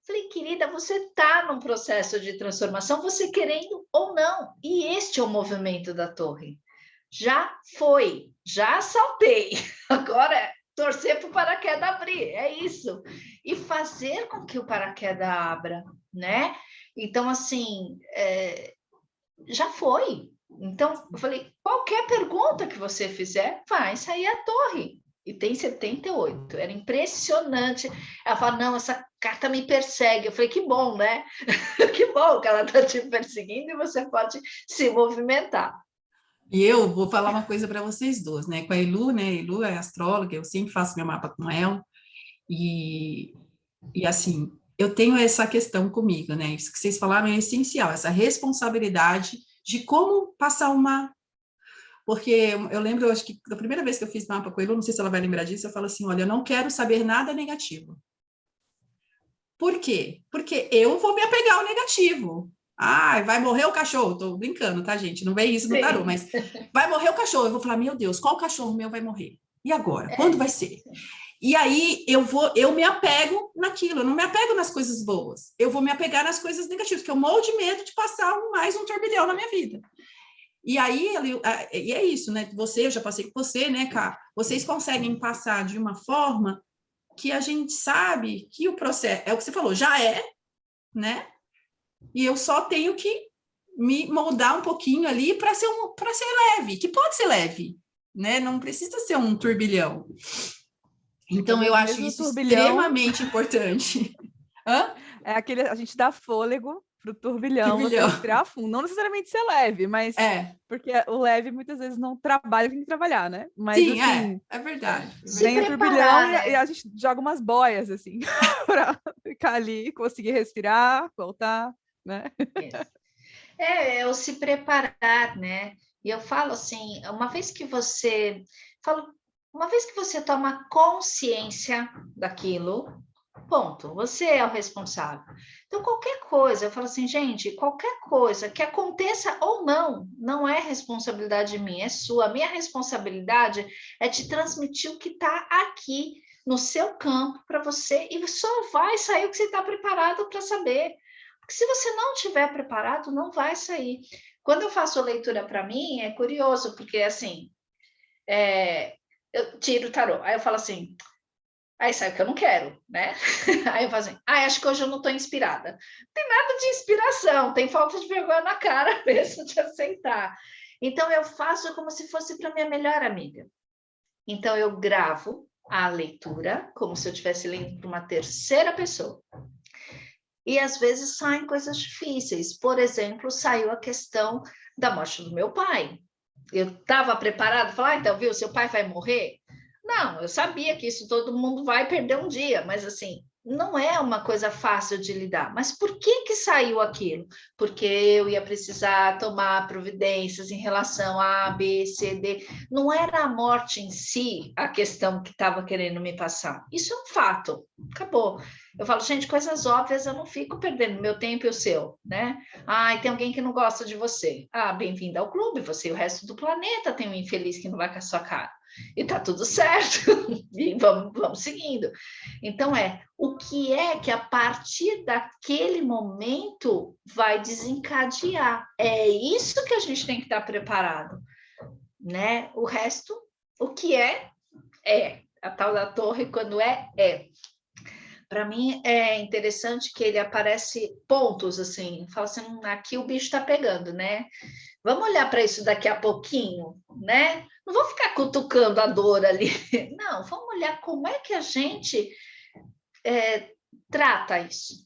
Falei, querida, você está num processo de transformação, você querendo ou não. E este é o movimento da torre. Já foi, já saltei. Agora torcer para o paraquedas abrir, é isso. E fazer com que o paraquedas abra, né? Então, assim, já foi. Então, eu falei, qualquer pergunta que você fizer, vai sair a torre. E tem 78. Era impressionante. Ela fala, não, essa carta me persegue. Eu falei, que bom, né? Que bom que ela está te perseguindo e você pode se movimentar. E eu vou falar uma coisa para vocês dois, né? Com a Elu, né? A Elu é astróloga, eu sempre faço meu mapa com ela. E assim, eu tenho essa questão comigo, né? Isso que vocês falaram é essencial, essa responsabilidade de como passar uma... Porque eu lembro, eu acho que da primeira vez que eu fiz mapa com a Elu, não sei se ela vai lembrar disso, eu falo assim, olha, eu não quero saber nada negativo. Por quê? Porque eu vou me apegar ao negativo. Vai morrer o cachorro. Tô brincando, tá, gente? Não vem isso no tarô, mas vai morrer o cachorro. Eu vou falar, meu Deus, qual cachorro meu vai morrer? E agora? Quando vai ser? E aí eu me apego naquilo, eu não me apego nas coisas boas. Eu vou me apegar nas coisas negativas, porque eu morro de medo de passar mais um turbilhão na minha vida. E aí, e é isso, né? Eu já passei com você, né, Cá? Vocês conseguem passar de uma forma que a gente sabe que o processo, é o que você falou, já é, né? E eu só tenho que me moldar um pouquinho ali para ser leve, que pode ser leve, né? Não precisa ser um turbilhão. Então, eu acho mesmo isso turbilhão, extremamente importante. Hã? é aquele, a gente dá fôlego pro turbilhão, você Turbilhão. respirar fundo. Não necessariamente ser leve, mas É, porque o leve muitas vezes não trabalha, tem que trabalhar, né? Mas sim, assim, é verdade. Se vem o turbilhão preparar, né? e a gente joga umas boias, assim, para ficar ali, conseguir respirar, voltar, né? O se preparar, né? E eu falo assim, uma vez que você toma consciência daquilo, ponto, você é o responsável. Então, qualquer coisa, eu falo assim, gente, qualquer coisa que aconteça ou não, não é responsabilidade minha, é sua. A minha responsabilidade é te transmitir o que está aqui no seu campo para você, e só vai sair o que você está preparado para saber. Porque se você não estiver preparado, não vai sair. Quando eu faço leitura para mim, é curioso, porque assim, eu tiro o tarô, aí eu falo assim, aí sai o que eu não quero, né? Aí eu falo assim, acho que hoje eu não estou inspirada. Não tem nada de inspiração, tem falta de vergonha na cara mesmo de aceitar. Então eu faço como se fosse para minha melhor amiga. Então eu gravo a leitura como se eu estivesse lendo para uma terceira pessoa. E às vezes saem coisas difíceis. Por exemplo, saiu a questão da morte do meu pai. Eu estava preparada, falar, então, viu, seu pai vai morrer? Não, eu sabia que isso todo mundo vai perder um dia, mas assim, não é uma coisa fácil de lidar. Mas por que saiu aquilo? Porque eu ia precisar tomar providências em relação a B, C, D. Não era a morte em si a questão que estava querendo me passar. Isso é um fato. Acabou. Eu falo, gente, coisas óbvias, eu não fico perdendo meu tempo e o seu, né? Tem alguém que não gosta de você. Bem-vindo ao clube, você e o resto do planeta tem um infeliz que não vai com a sua cara. E tá tudo certo, e vamos seguindo. Então, o que é que a partir daquele momento vai desencadear? É isso que a gente tem que estar preparado, né? O resto, o que é. A tal da torre, quando é. Para mim é interessante que ele aparece pontos, assim, fala assim, aqui o bicho está pegando, né? Vamos olhar para isso daqui a pouquinho, né? Não vou ficar cutucando a dor ali. Não, vamos olhar como é que a gente trata isso,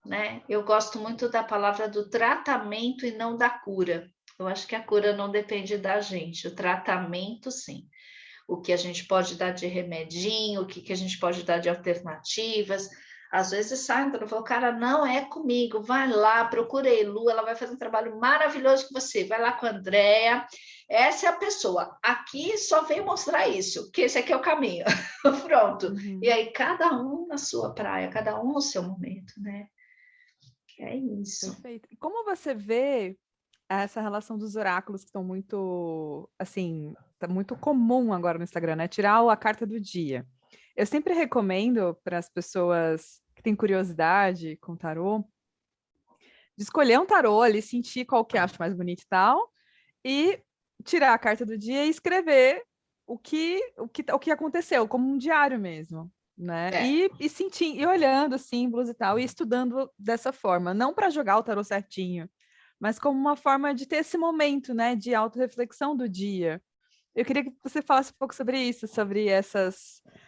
né? Eu gosto muito da palavra do tratamento e não da cura. Eu acho que a cura não depende da gente, o tratamento, sim. O que a gente pode dar de remedinho, o que a gente pode dar de alternativas. Às vezes sai, então eu falo, cara, não é comigo, vai lá, procura a Elu, ela vai fazer um trabalho maravilhoso com você, vai lá com a Andrea, essa é a pessoa. Aqui só veio mostrar isso, que esse aqui é o caminho. Pronto. Uhum. E aí, cada um na sua praia, cada um no seu momento, né? É isso. Perfeito. E como você vê essa relação dos oráculos que estão muito, assim, tá muito comum agora no Instagram, né? Tirar a carta do dia. Eu sempre recomendo para as pessoas que têm curiosidade com tarô, de escolher um tarô ali, sentir qual que acha mais bonito e tal, e tirar a carta do dia e escrever o que aconteceu, como um diário mesmo, né? E sentindo, e olhando símbolos e tal, e estudando dessa forma, não para jogar o tarô certinho, mas como uma forma de ter esse momento, né, de autorreflexão do dia. Eu queria que você falasse um pouco sobre isso, sobre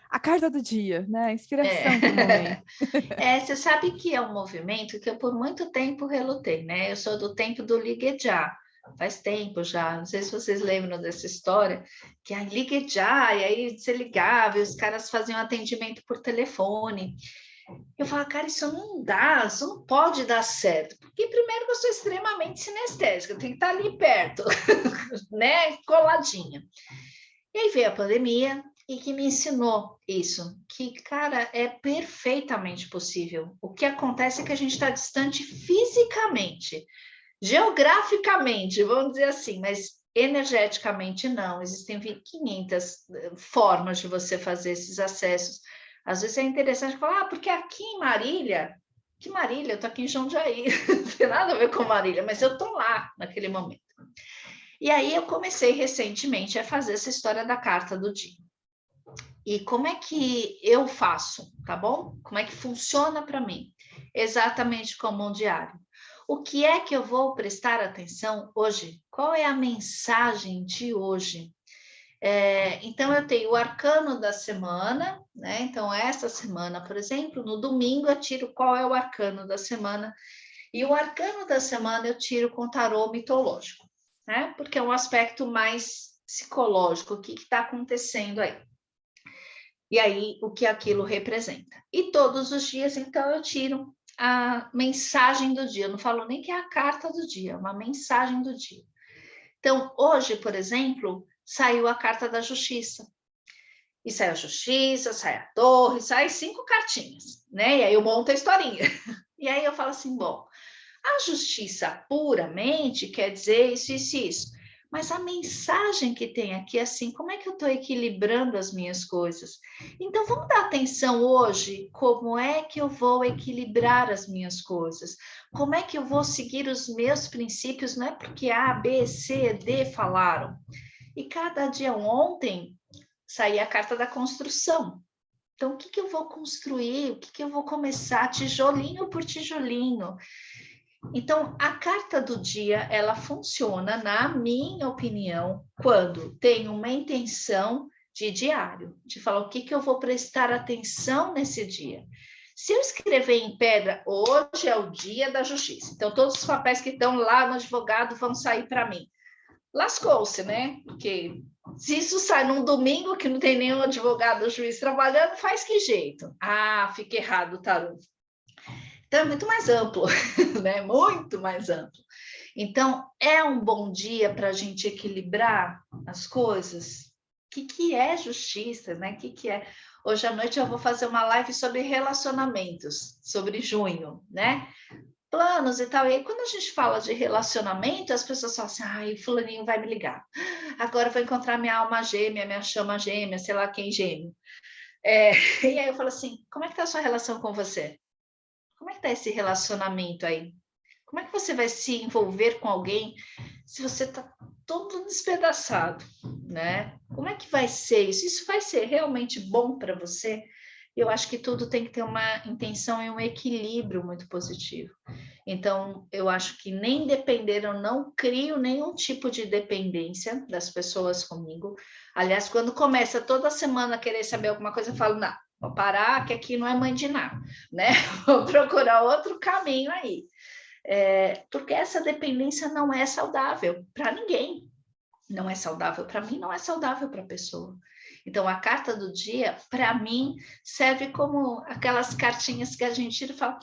a carta do dia, né, a inspiração para o momento. Você sabe que é um movimento que eu por muito tempo relutei, né? Eu sou do tempo do ligue já, faz tempo já, não sei se vocês lembram dessa história, que aí ligue já, e aí você ligava e os caras faziam atendimento por telefone. Eu falo, cara, isso não dá, isso não pode dar certo, porque primeiro eu sou extremamente sinestésica, eu tenho que estar ali perto, né, coladinha. E aí veio a pandemia e que me ensinou isso, que, cara, é perfeitamente possível. O que acontece é que a gente está distante fisicamente, geograficamente, vamos dizer assim, mas energeticamente não. Existem 500 formas de você fazer esses acessos. Às vezes é interessante falar, porque aqui em Marília, que Marília? Eu estou aqui em Jundiaí, não tem nada a ver com Marília, mas eu estou lá naquele momento. E aí eu comecei recentemente a fazer essa história da carta do dia. E como é que eu faço, tá bom? Como é que funciona para mim? Exatamente como um diário. O que é que eu vou prestar atenção hoje? Qual é a mensagem de hoje? Então, eu tenho o arcano da semana, né? Então, essa semana, por exemplo, no domingo eu tiro qual é o arcano da semana. E o arcano da semana eu tiro com tarô mitológico, né? Porque é um aspecto mais psicológico, o que está acontecendo aí. E aí, o que aquilo representa. E todos os dias, então, eu tiro a mensagem do dia. Eu não falo nem que é a carta do dia, é uma mensagem do dia. Então, hoje, por exemplo, saiu a carta da justiça. E sai a justiça, sai a torre, sai 5 cartinhas, né? E aí eu monto a historinha. E aí eu falo assim, bom, a justiça puramente quer dizer isso, isso, isso. Mas a mensagem que tem aqui é assim, como é que eu estou equilibrando as minhas coisas? Então, vamos dar atenção hoje, como é que eu vou equilibrar as minhas coisas? Como é que eu vou seguir os meus princípios? Não é porque A, B, C, D falaram. E cada dia, ontem, saía a carta da construção. Então, o que eu vou construir? O que eu vou começar? Tijolinho por tijolinho. Então, a carta do dia, ela funciona, na minha opinião, quando tem uma intenção de diário, de falar o que eu vou prestar atenção nesse dia. Se eu escrever em pedra, hoje é o dia da justiça, então todos os papéis que estão lá no advogado vão sair para mim. Lascou-se, né? Porque se isso sai num domingo que não tem nenhum advogado ou juiz trabalhando, faz que jeito? Ah, fica errado o tarô. Então, é muito mais amplo, né? Muito mais amplo. Então, é um bom dia para a gente equilibrar as coisas? O que é justiça, né? O que é? Hoje à noite eu vou fazer uma live sobre relacionamentos, sobre junho, né? Planos e tal. E aí, quando a gente fala de relacionamento, as pessoas falam assim, ai, fulaninho vai me ligar. Agora eu vou encontrar minha alma gêmea, minha chama gêmea, sei lá quem gêmeo. E aí eu falo assim, como é que tá a sua relação com você? Como é que está esse relacionamento aí? Como é que você vai se envolver com alguém se você está todo despedaçado, né? Como é que vai ser isso? Isso vai ser realmente bom para você? Eu acho que tudo tem que ter uma intenção e um equilíbrio muito positivo. Então, eu acho que nem depender, eu não crio nenhum tipo de dependência das pessoas comigo. Aliás, quando começa toda semana a querer saber alguma coisa, eu falo, não, vou parar, que aqui não é mãe de nada, né? Vou procurar outro caminho aí. Porque essa dependência não é saudável para ninguém. Não é saudável para mim, não é saudável para a pessoa. Então, a carta do dia, para mim, serve como aquelas cartinhas que a gente tira e fala,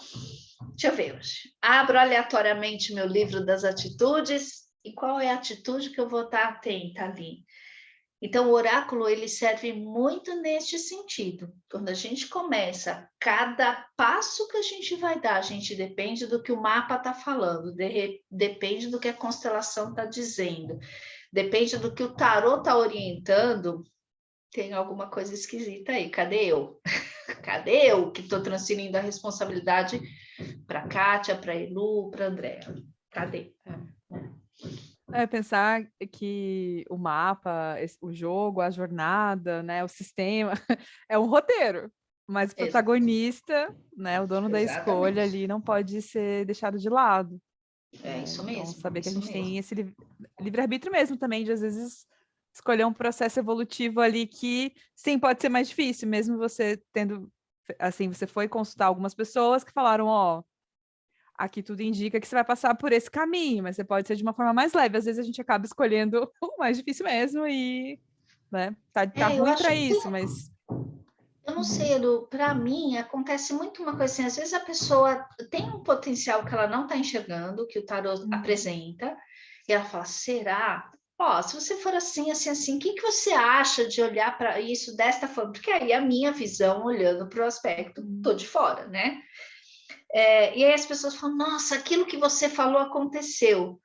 deixa eu ver hoje. Abro aleatoriamente meu livro das atitudes e qual é a atitude que eu vou estar atenta ali? Então, o oráculo, ele serve muito neste sentido. Quando a gente começa, cada passo que a gente vai dar, a gente depende do que o mapa está falando, depende do que a constelação está dizendo, depende do que o tarô está orientando, tem alguma coisa esquisita aí. Cadê eu? Cadê eu que estou transferindo a responsabilidade para a Kátia, para a Elu, para a Andréa? Cadê? Pensar que o mapa, o jogo, a jornada, né, o sistema, é um roteiro, mas o protagonista, né, o dono da escolha ali não pode ser deixado de lado. É isso mesmo. Então, saber que a gente mesmo. tem esse livre-arbítrio mesmo também, de às vezes escolher um processo evolutivo ali que, sim, pode ser mais difícil, mesmo você tendo, assim, você foi consultar algumas pessoas que falaram, ó, aqui tudo indica que você vai passar por esse caminho, mas você pode ser de uma forma mais leve. Às vezes a gente acaba escolhendo o mais difícil mesmo e, né, tá ruim para isso, mas... Eu não sei, Edu, para mim acontece muito uma coisa assim, às vezes a pessoa tem um potencial que ela não está enxergando, que o tarot apresenta, e ela fala, será? Ó, se você for assim, assim, assim, o que você acha de olhar para isso desta forma? Porque aí a minha visão, olhando para o aspecto, tô de fora, né? E aí as pessoas falam, nossa, aquilo que você falou aconteceu.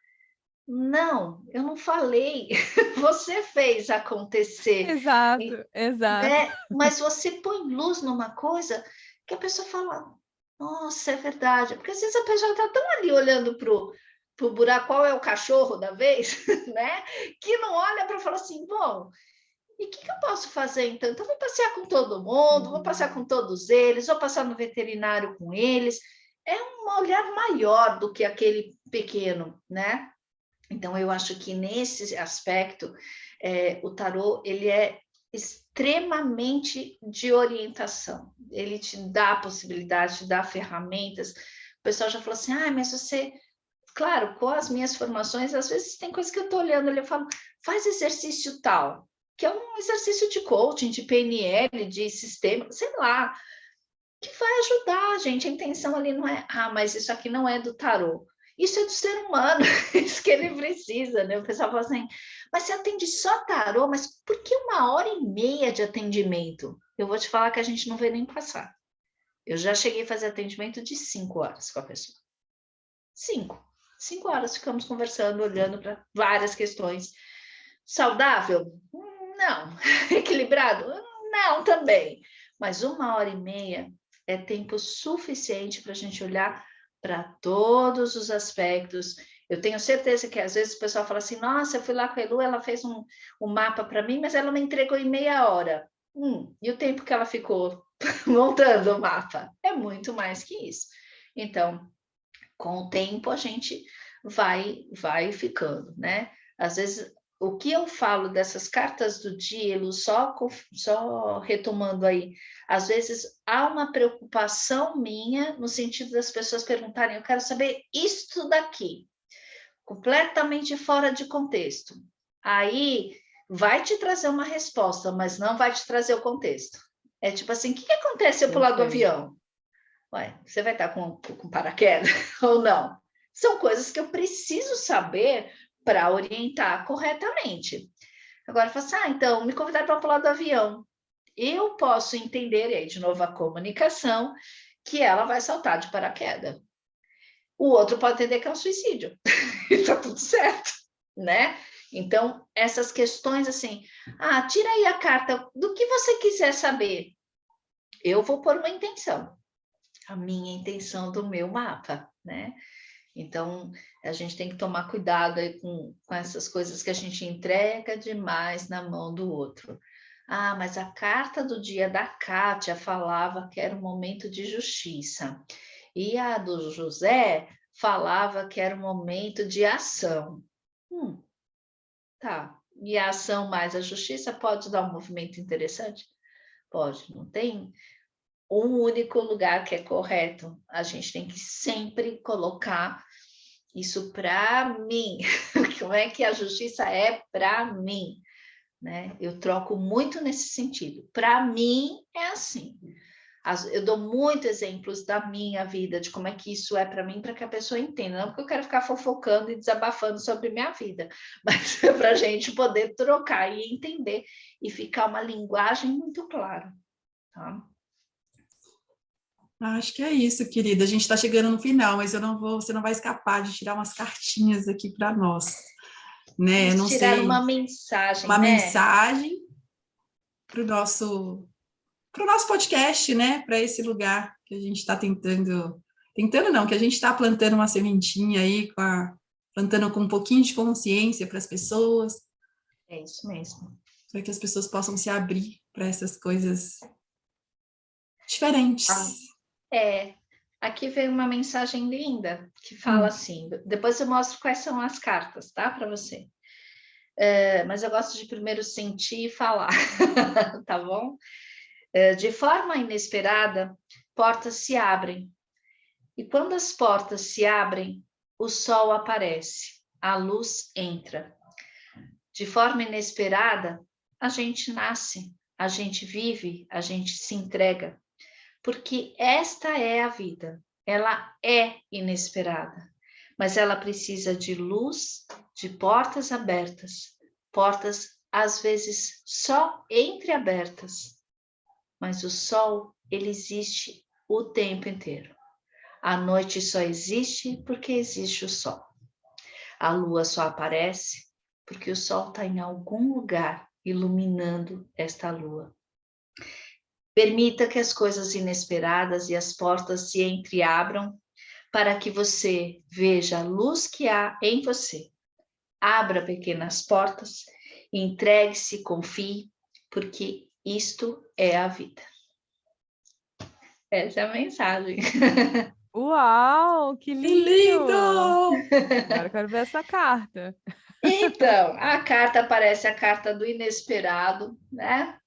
Não, eu não falei, você fez acontecer. Exato. Né? Mas você põe luz numa coisa que a pessoa fala, nossa, é verdade. Porque às vezes a pessoa está tão ali olhando procurar qual é o cachorro da vez, né? Que não olha para falar assim, bom, e o que eu posso fazer então? Então, vou passear com todo mundo, vou passear com todos eles, vou passar no veterinário com eles. É um olhar maior do que aquele pequeno, né? Então, eu acho que nesse aspecto, o tarô, ele é extremamente de orientação. Ele te dá a possibilidade, te dá ferramentas. O pessoal já falou assim, mas você... Claro, com as minhas formações, às vezes tem coisa que eu estou olhando ali, eu falo, faz exercício tal, que é um exercício de coaching, de PNL, de sistema, sei lá, que vai ajudar a gente. A intenção ali não é, mas isso aqui não é do tarô. Isso é do ser humano, isso que ele precisa, né? O pessoal fala assim, mas você atende só tarô, mas por que 1h30 de atendimento? Eu vou te falar que a gente não vê nem passar. Eu já cheguei a fazer atendimento de 5 horas com a pessoa. 5 horas ficamos conversando, olhando para várias questões. Saudável? Não. Equilibrado? Não, também. Mas 1h30 é tempo suficiente para a gente olhar para todos os aspectos. Eu tenho certeza que às vezes o pessoal fala assim, nossa, eu fui lá com a Elu, ela fez um mapa para mim, mas ela me entregou em meia hora. E o tempo que ela ficou montando o mapa? É muito mais que isso. Então, com o tempo a gente vai ficando, né? Às vezes, o que eu falo dessas cartas do dia, Elu, só retomando aí, às vezes há uma preocupação minha no sentido das pessoas perguntarem, eu quero saber isto daqui, completamente fora de contexto. Aí vai te trazer uma resposta, mas não vai te trazer o contexto. É tipo assim, o que acontece se eu pular do avião? Ué, você vai estar com paraquedas ou não? São coisas que eu preciso saber para orientar corretamente. Agora, fala assim, então, me convidaram para pular do avião. Eu posso entender, e aí, de novo, a comunicação, que ela vai saltar de paraquedas. O outro pode entender que é um suicídio. E está tudo certo, né? Então, essas questões assim, tira aí a carta do que você quiser saber. Eu vou pôr uma intenção. A minha intenção do meu mapa, né? Então, a gente tem que tomar cuidado aí com essas coisas que a gente entrega demais na mão do outro. Mas a carta do dia da Kátia falava que era um momento de justiça. E a do José falava que era um momento de ação. Tá. E a ação mais a justiça pode dar um movimento interessante? Pode, não tem um único lugar que é correto. A gente tem que sempre colocar isso para mim. Como é que a justiça é para mim? Né? Eu troco muito nesse sentido. Para mim é assim. Eu dou muitos exemplos da minha vida, de como é que isso é para mim, para que a pessoa entenda. Não porque eu quero ficar fofocando e desabafando sobre minha vida, mas é para a gente poder trocar e entender e ficar uma linguagem muito clara. Tá? Acho que é isso, querida. A gente está chegando no final, mas você não vai escapar de tirar umas cartinhas aqui para nós, né? Vamos Não tirar sei, uma mensagem, uma né? mensagem para o nosso podcast, né? Para esse lugar que a gente está tentando não, que a gente está plantando uma sementinha aí, plantando com um pouquinho de consciência para as pessoas. É isso mesmo. Para que as pessoas possam se abrir para essas coisas diferentes. Aqui veio uma mensagem linda que fala assim, depois eu mostro quais são as cartas, tá? Para você. Mas eu gosto de primeiro sentir e falar, tá bom? De forma inesperada, portas se abrem. E quando as portas se abrem, o sol aparece, a luz entra. De forma inesperada, a gente nasce, a gente vive, a gente se entrega. Porque esta é a vida, ela é inesperada, mas ela precisa de luz, de portas abertas, portas às vezes só entreabertas, mas o sol, ele existe o tempo inteiro. A noite só existe porque existe o sol. A lua só aparece porque o sol está em algum lugar iluminando esta lua. Permita que as coisas inesperadas e as portas se entreabram para que você veja a luz que há em você. Abra pequenas portas, entregue-se, confie, porque isto é a vida. Essa é a mensagem. Uau, que Que lindo! lindo! Agora eu quero ver essa carta. Então, a carta parece a carta do inesperado, né?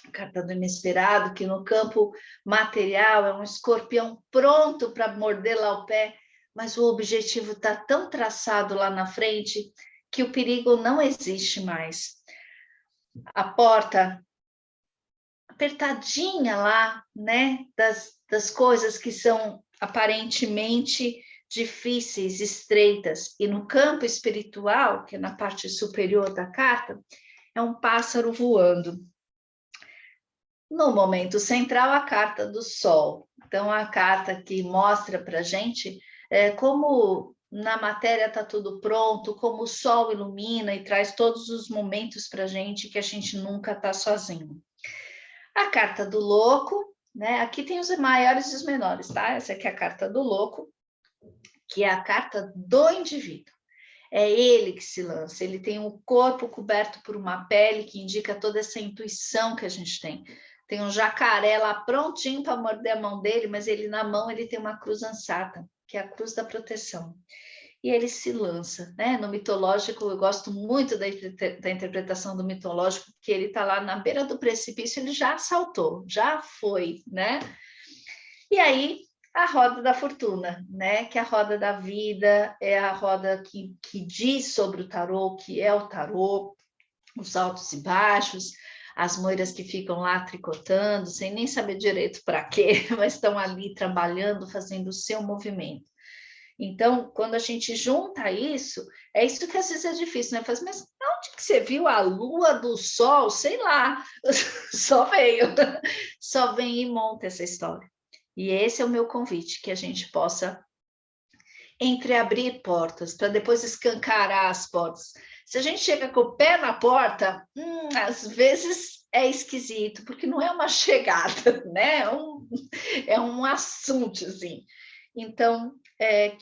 A carta do inesperado, que no campo material é um escorpião pronto para morder lá o pé, mas o objetivo está tão traçado lá na frente que o perigo não existe mais. A porta apertadinha lá, né? Das coisas que são aparentemente difíceis, estreitas. E no campo espiritual, que é na parte superior da carta, é um pássaro voando. No momento central, a carta do Sol. Então, a carta que mostra para a gente como na matéria está tudo pronto, como o Sol ilumina e traz todos os momentos para a gente que a gente nunca está sozinho. A carta do louco, né? Aqui tem os maiores e os menores, tá? Essa aqui é a carta do louco, que é a carta do indivíduo. É ele que se lança, ele tem um corpo coberto por uma pele que indica toda essa intuição que a gente tem. Tem um jacaré lá prontinho para morder a mão dele, mas ele na mão ele tem uma cruz ansata, que é a cruz da proteção. E ele se lança, né? No mitológico, eu gosto muito da interpretação do mitológico, porque ele está lá na beira do precipício, ele já saltou, já foi, né? E aí, a roda da fortuna, né? Que é a roda da vida, é a roda que diz sobre o tarô, que é o tarô, os altos e baixos, as moiras que ficam lá tricotando, sem nem saber direito para quê, mas estão ali trabalhando, fazendo o seu movimento. Então, quando a gente junta isso, é isso que às vezes é difícil, né? Mas onde que você viu a lua do sol? Sei lá, só veio, só vem e monta essa história. E esse é o meu convite, que a gente possa entreabrir portas, para depois escancarar as portas. Se a gente chega com o pé na porta, às vezes é esquisito, porque não é uma chegada, né? É um assunto, assim. Então,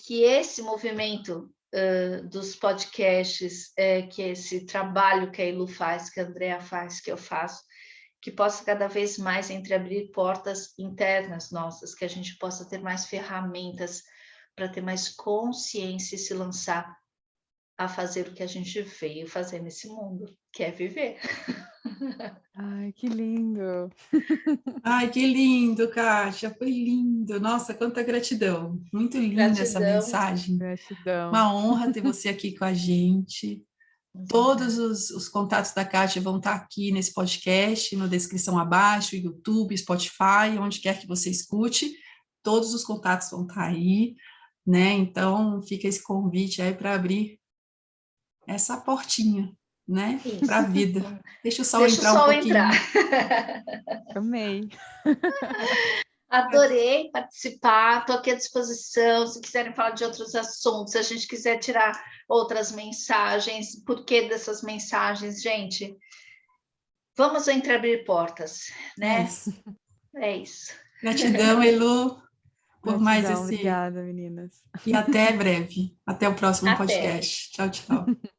que esse movimento dos podcasts, que esse trabalho que a Ilu faz, que a Andrea faz, que eu faço, que possa cada vez mais entreabrir portas internas nossas, que a gente possa ter mais ferramentas para ter mais consciência e se lançar a fazer o que a gente veio fazer nesse mundo, que é viver. Ai, que lindo! Ai, que lindo, Kátia, foi lindo. Nossa, quanta gratidão. Muito linda essa Gratidão. mensagem. Gratidão. Uma honra ter você aqui com a gente. Todos os contatos da Kátia vão estar aqui nesse podcast, na descrição abaixo, YouTube, Spotify, onde quer que você escute. Todos os contatos vão estar aí, né? Então, fica esse convite aí para abrir essa portinha, né? Para a vida. Deixa o sol Deixa o entrar um sol pouquinho. entrar. Amei. Adorei participar, estou aqui à disposição. Se quiserem falar de outros assuntos, se a gente quiser tirar outras mensagens, por que dessas mensagens, gente? Vamos entreabrir portas, É né? isso. É isso. Gratidão, Elu, por mais Gratidão, esse. obrigada, meninas. E até breve. Até o próximo Até. podcast. Tchau, tchau.